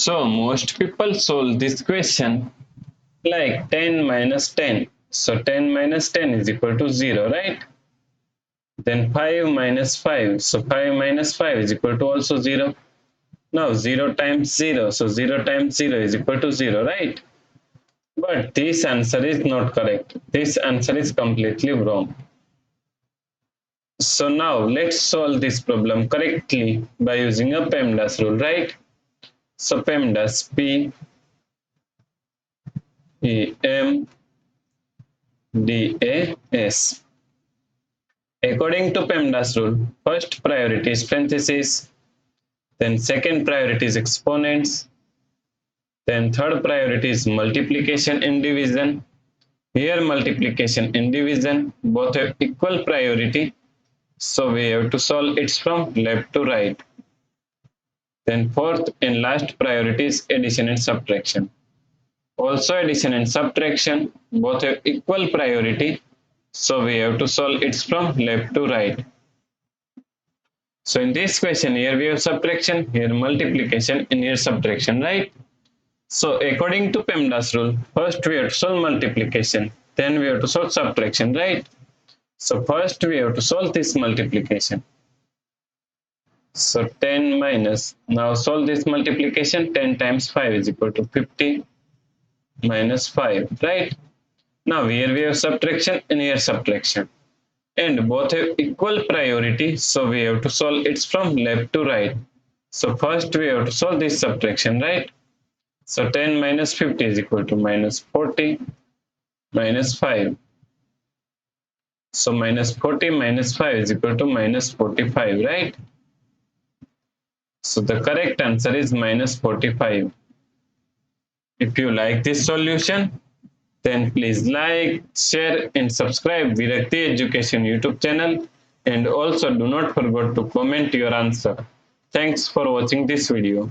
So most people solve this question like 10 minus 10. So 10 minus 10 is equal to 0, right? Then 5 minus 5. So 5 minus 5 is equal to also 0. Now 0 times 0. So 0 times 0 is equal to 0, right? But this answer is not correct. This answer is completely wrong. So now let's solve this problem correctly by using a PEMDAS rule, right? So PEMDAS, P-E-M-D-A-S. According to PEMDAS rule, first priority is parentheses, then second priority is exponents, then third priority is multiplication and division. Here multiplication and division both have equal priority, so we have to solve it from left to right. Then fourth and last priority is addition and subtraction. Also addition and subtraction both have equal priority, so we have to solve it from left to right. So in this question, here we have subtraction, here multiplication, and here subtraction, right? So according to PEMDAS rule, first we have to solve multiplication, then we have to solve subtraction, right? So first we have to solve this multiplication. So 10 minus, now solve this multiplication, 10 times 5 is equal to 50 minus 5, right? Now here we have subtraction and here subtraction. And both have equal priority, so we have to solve it from left to right. So first we have to solve this subtraction, right? So 10 minus 50 is equal to minus 40 minus 5. So minus 40 minus 5 is equal to minus 45, right? So the correct answer is minus 45. If you like this solution, then please like, share and subscribe Virakti Education YouTube channel, and also do not forget to comment your answer. Thanks for watching this video.